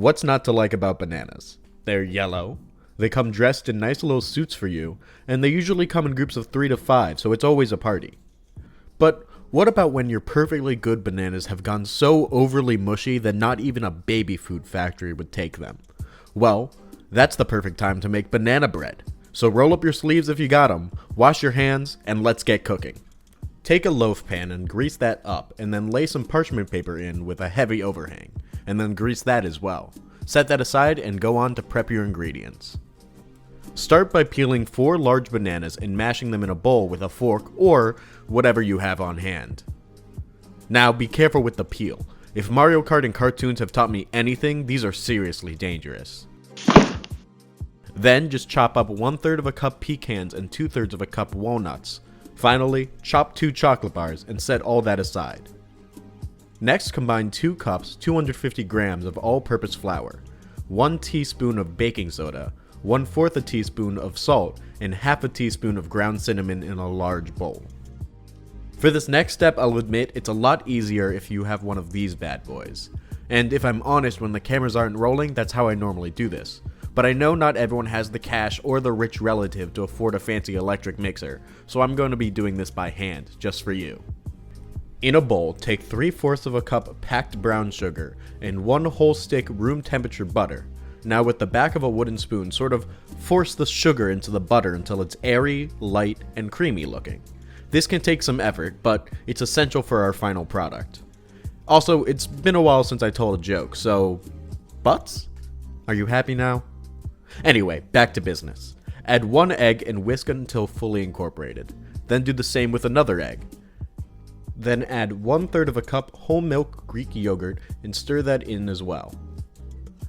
What's not to like about bananas? They're yellow, they come dressed in nice little suits for you, and they usually come in groups of 3 to 5, so it's always a party. But what about when your perfectly good bananas have gone so overly mushy that not even a baby food factory would take them? Well, that's the perfect time to make banana bread. So roll up your sleeves if you got them, wash your hands, and let's get cooking. Take a loaf pan and grease that up, and then lay some parchment paper in with a heavy overhang, and then grease that as well. Set that aside and go on to prep your ingredients. Start by peeling 4 large bananas and mashing them in a bowl with a fork or whatever you have on hand. Now be careful with the peel. If Mario Kart and cartoons have taught me anything, these are seriously dangerous. Then just chop up 1/3 of a cup pecans and 2/3 of a cup walnuts. Finally, chop 2 chocolate bars and set all that aside. Next, combine 2 cups, 250 grams of all-purpose flour, 1 teaspoon of baking soda, 1/4 a teaspoon of salt, and half a teaspoon of ground cinnamon in a large bowl. For this next step, I'll admit it's a lot easier if you have one of these bad boys. And if I'm honest, when the cameras aren't rolling, that's how I normally do this. But I know not everyone has the cash or the rich relative to afford a fancy electric mixer, so I'm going to be doing this by hand, just for you. In a bowl, take 3/4 of a cup packed brown sugar and 1 whole stick room temperature butter. Now with the back of a wooden spoon, sort of force the sugar into the butter until it's airy, light, and creamy looking. This can take some effort, but it's essential for our final product. Also, it's been a while since I told a joke, so... Butts? Are you happy now? Anyway, back to business. Add 1 egg and whisk until fully incorporated. Then do the same with another egg. Then add 1/3 of a cup whole milk Greek yogurt and stir that in as well.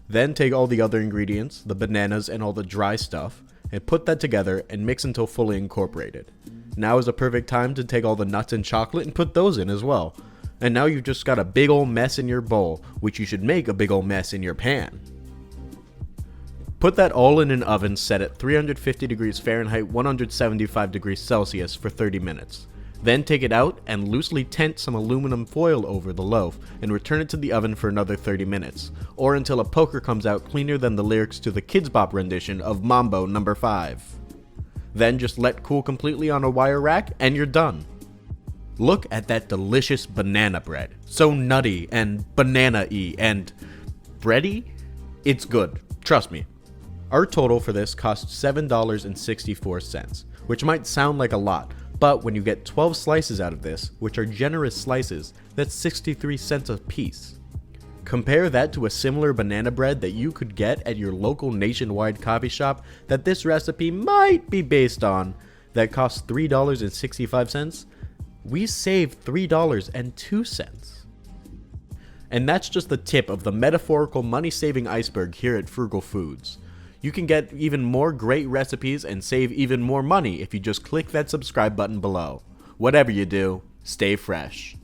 Then take all the other ingredients, the bananas and all the dry stuff, and put that together and mix until fully incorporated. Now is a perfect time to take all the nuts and chocolate and put those in as well. And now you've just got a big ol' mess in your bowl, which you should make a big ol' mess in your pan. Put that all in an oven set at 350 degrees Fahrenheit, 175 degrees Celsius for 30 minutes. Then take it out and loosely tent some aluminum foil over the loaf and return it to the oven for another 30 minutes, or until a poker comes out cleaner than the lyrics to the Kidz Bop rendition of Mambo No. 5. Then just let cool completely on a wire rack and you're done. Look at that delicious banana bread. So nutty and banana-y and bready? It's good, trust me. Our total for this cost $7.64, which might sound like a lot, but when you get 12 slices out of this, which are generous slices, that's 63 cents a piece. Compare that to a similar banana bread that you could get at your local nationwide coffee shop that this recipe might be based on, that costs $3.65. We saved $3.02. And that's just the tip of the metaphorical money-saving iceberg here at Frugal Foods. You can get even more great recipes and save even more money if you just click that subscribe button below. Whatever you do, stay fresh.